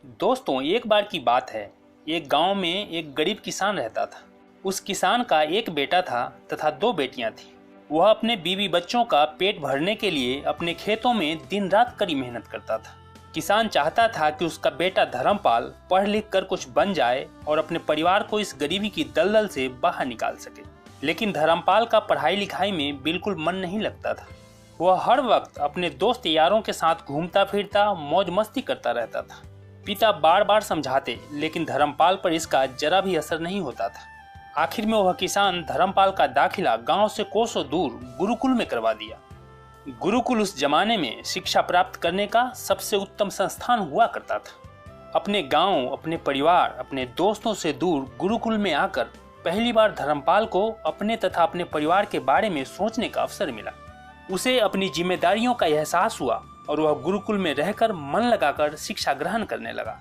दोस्तों, एक बार की बात है। एक गांव में एक गरीब किसान रहता था। उस किसान का एक बेटा था तथा दो बेटियां थीं। वह अपने बीवी बच्चों का पेट भरने के लिए अपने खेतों में दिन रात कड़ी मेहनत करता था। किसान चाहता था कि उसका बेटा धर्मपाल पढ़ लिख कर कुछ बन जाए और अपने परिवार को इस गरीबी की दलदल से बाहर निकाल सके। लेकिन धर्मपाल का पढ़ाई लिखाई में बिल्कुल मन नहीं लगता था। वह हर वक्त अपने दोस्त यारों के साथ घूमता फिरता मौज मस्ती करता रहता था। पिता बार बार समझाते, लेकिन धर्मपाल पर इसका जरा भी असर नहीं होता था। आखिर में वह किसान धर्मपाल का दाखिला गांव से कोसों दूर गुरुकुल में करवा दिया। गुरुकुल उस जमाने में शिक्षा प्राप्त करने का सबसे उत्तम संस्थान हुआ करता था। अपने गांव, अपने परिवार, अपने दोस्तों से दूर गुरुकुल में आकर पहली बार धर्मपाल को अपने तथा अपने परिवार के बारे में सोचने का अवसर मिला। उसे अपनी जिम्मेदारियों का एहसास हुआ और वह गुरुकुल में रहकर मन लगाकर शिक्षा ग्रहण करने लगा।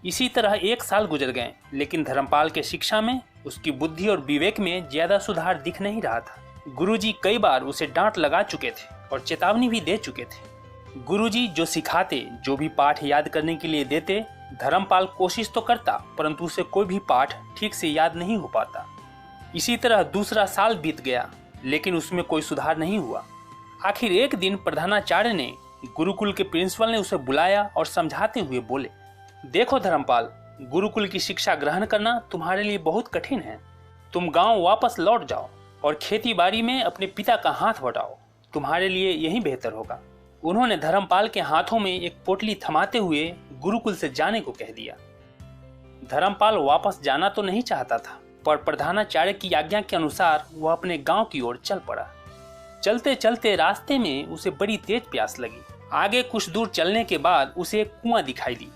इसी तरह एक साल गुजर गए, लेकिन धर्मपाल के शिक्षा में, उसकी बुद्धि और विवेक में ज्यादा सुधार दिख नहीं रहा था। गुरुजी कई बार उसे डांट लगा चुके थे और चेतावनी भी दे चुके थे। गुरुजी जो सिखाते, जो भी पाठ याद करने के लिए देते, धर्मपाल कोशिश तो करता, परंतु उसे कोई भी पाठ ठीक से याद नहीं हो पाता। इसी तरह दूसरा साल बीत गया, लेकिन उसमें कोई सुधार नहीं हुआ। आखिर एक दिन प्रधानाचार्य ने, गुरुकुल के प्रिंसिपल ने उसे बुलाया और समझाते हुए बोले, देखो धर्मपाल, गुरुकुल की शिक्षा ग्रहण करना तुम्हारे लिए बहुत कठिन है। तुम गांव वापस लौट जाओ और खेती बाड़ी में अपने पिता का हाथ बटाओ। तुम्हारे लिए यही बेहतर होगा। उन्होंने धर्मपाल के हाथों में एक पोटली थमाते हुए गुरुकुल से जाने को कह दिया। धर्मपाल वापस जाना तो नहीं चाहता था, पर प्रधानाचार्य की आज्ञा के अनुसार वह अपने गांव की ओर चल पड़ा। चलते चलते रास्ते में उसे बड़ी तेज प्यास लगी। आगे कुछ दूर चलने के बाद उसे एक कुआं दिखाई दी,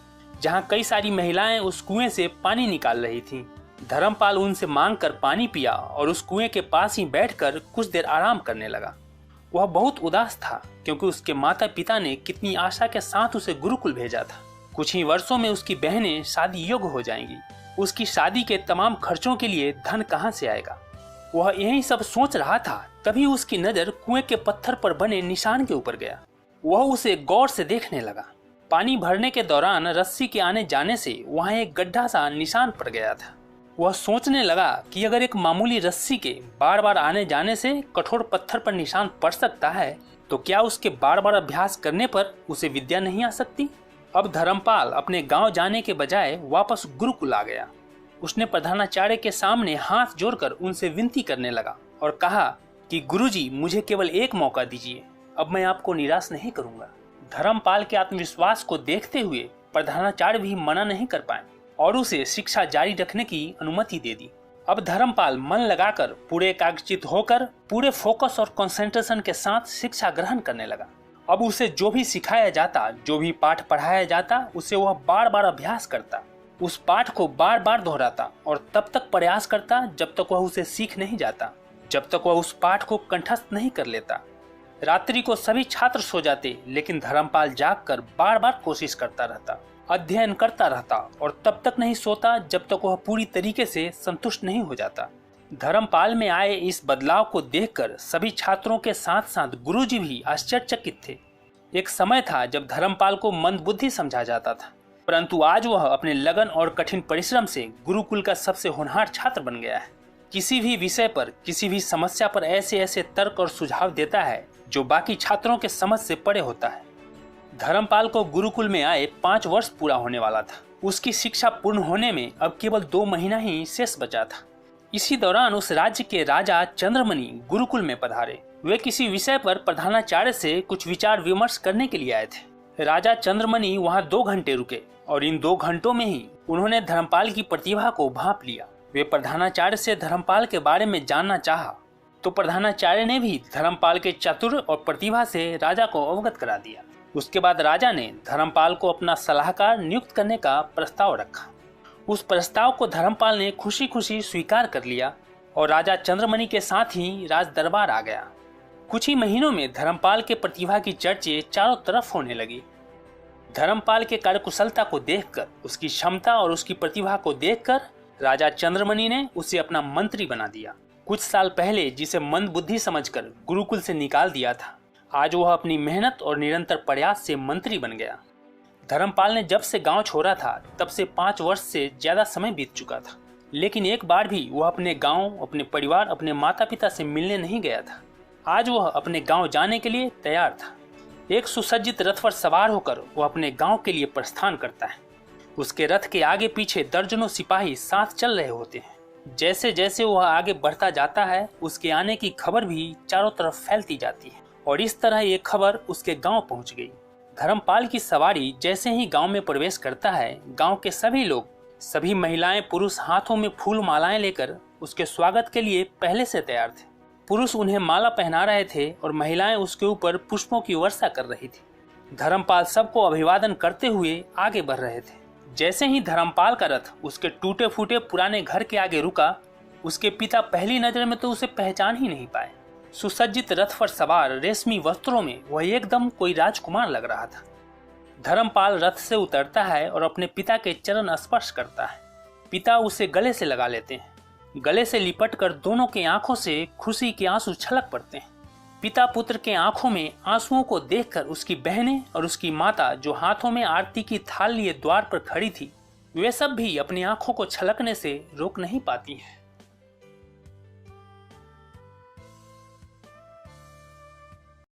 जहां कई सारी महिलाएं उस कुएं से पानी निकाल रही थीं। धर्मपाल उनसे मांगकर पानी पिया और उस कुएं के पास ही बैठकर कुछ देर आराम करने लगा। वह बहुत उदास था, क्योंकि उसके माता पिता ने कितनी आशा के साथ उसे गुरुकुल भेजा था। कुछ ही वर्षों में उसकी बहनें शादी योग्य हो जाएंगी। उसकी शादी के तमाम खर्चों के लिए धन कहां से आएगा? वह यही सब सोच रहा था, तभी उसकी नजर कुएं के पत्थर पर बने निशान के ऊपर गया। वह उसे गौर से देखने लगा। पानी भरने के दौरान रस्सी के आने जाने से वहां एक गड्ढा सा निशान पड़ गया था। वह सोचने लगा कि अगर एक मामूली रस्सी के बार बार आने जाने से कठोर पत्थर पर निशान पड़ सकता है, तो क्या उसके बार बार अभ्यास करने पर उसे विद्या नहीं आ सकती? अब धर्मपाल अपने गांव जाने के बजाय वापस गुरुकुल आ गया। उसने प्रधानाचार्य के सामने हाथ जोड़कर उनसे विनती करने लगा और कहा कि गुरुजी, मुझे केवल एक मौका दीजिए, अब मैं आपको निराश नहीं करूंगा। धर्मपाल के आत्मविश्वास को देखते हुए प्रधानाचार्य भी मना नहीं कर पाए और उसे शिक्षा जारी रखने की अनुमति दे दी। अब धर्मपाल मन लगाकर, पूरे एकाग्रचित होकर, पूरे फोकस और कंसंट्रेशन के साथ शिक्षा ग्रहण करने लगा। अब उसे जो भी सिखाया जाता, जो भी पाठ पढ़ाया जाता, उसे वह बार बार अभ्यास करता। उस पाठ को बार बार दोहराता और तब तक प्रयास करता जब तक वह उसे सीख नहीं जाता, जब तक वह उस पाठ को कंठस्थ नहीं कर लेता। रात्रि को सभी छात्र सो जाते, लेकिन धर्मपाल जागकर बार बार कोशिश करता रहता, अध्ययन करता रहता और तब तक नहीं सोता जब तक वह पूरी तरीके से संतुष्ट नहीं हो जाता। धर्मपाल में आए इस बदलाव को देखकर सभी छात्रों के साथ साथ गुरुजी भी आश्चर्यचकित थे। एक समय था जब धर्मपाल को मंदबुद्धि समझा जाता था, परंतु आज वह अपने लगन और कठिन परिश्रम से गुरुकुल का सबसे होनहार छात्र बन गया है। किसी भी विषय पर, किसी भी समस्या पर ऐसे ऐसे तर्क और सुझाव देता है जो बाकी छात्रों के समझ से परे होता है। धर्मपाल को गुरुकुल में आए 5 वर्ष पूरा होने वाला था। उसकी शिक्षा पूर्ण होने में अब केवल 2 महीना ही शेष बचा था। इसी दौरान उस राज्य के राजा चंद्रमणि गुरुकुल में पधारे। वे किसी विषय पर प्रधानाचार्य से कुछ विचार विमर्श करने के लिए आए थे। राजा चंद्रमणि वहां 2 घंटे रुके और इन 2 घंटों में ही उन्होंने धर्मपाल की प्रतिभा को भांप लिया। वे प्रधानाचार्य से धर्मपाल के बारे में जानना चाहा, तो प्रधानाचार्य ने भी धर्मपाल के चातुर्य और प्रतिभा से राजा को अवगत करा दिया। उसके बाद राजा ने धर्मपाल को अपना सलाहकार नियुक्त करने का प्रस्ताव रखा। उस प्रस्ताव को धर्मपाल ने खुशी खुशी स्वीकार कर लिया और राजा चंद्रमणि के साथ ही राज दरबार आ गया। कुछ ही महीनों में धर्मपाल के प्रतिभा की चर्चे चारों तरफ होने लगी। धर्मपाल के कार्यकुशलता को देखकर, उसकी क्षमता और उसकी प्रतिभा को देखकर राजा चंद्रमणि ने उसे अपना मंत्री बना दिया। कुछ साल पहले जिसे मंदबुद्धि समझकर गुरुकुल से निकाल दिया था, आज वह अपनी मेहनत और निरंतर प्रयास से मंत्री बन गया। धर्मपाल ने जब से गांव छोड़ा था तब से 5 वर्ष से ज्यादा समय बीत चुका था, लेकिन एक बार भी वह अपने गांव, अपने परिवार, अपने माता पिता से मिलने नहीं गया था। आज वह अपने गांव जाने के लिए तैयार था। एक सुसज्जित रथ पर सवार होकर वह अपने गांव के लिए प्रस्थान करता है। उसके रथ के आगे पीछे दर्जनों सिपाही साथ चल रहे होते हैं। जैसे जैसे वह आगे बढ़ता जाता है, उसके आने की खबर भी चारों तरफ फैलती जाती है और इस तरह ये खबर उसके गांव पहुंच गई। धर्मपाल की सवारी जैसे ही गांव में प्रवेश करता है, गांव के सभी लोग, सभी महिलाएं, पुरुष हाथों में फूल मालाएं लेकर उसके स्वागत के लिए पहले से तैयार थे। पुरुष उन्हें माला पहना रहे थे और महिलाएं उसके ऊपर पुष्पों की वर्षा कर रही थी। धर्मपाल सबको अभिवादन करते हुए आगे बढ़ रहे थे। जैसे ही धर्मपाल का रथ उसके टूटे फूटे पुराने घर के आगे रुका, उसके पिता पहली नजर में तो उसे पहचान ही नहीं पाए। सुसज्जित रथ पर सवार रेशमी वस्त्रों में वह एकदम कोई राजकुमार लग रहा था। धर्मपाल रथ से उतरता है और अपने पिता के चरण स्पर्श करता है। पिता उसे गले से लगा लेते हैं। गले से लिपटकर दोनों की आंखों से खुशी के आंसू छलक पड़ते हैं। पिता पुत्र के आंखों में आंसुओं को देखकर उसकी बहनें और उसकी माता, जो हाथों में आरती की थाल लिए द्वार पर खड़ी थी, वे सब भी अपनी आंखों को छलकने से रोक नहीं पाती हैं।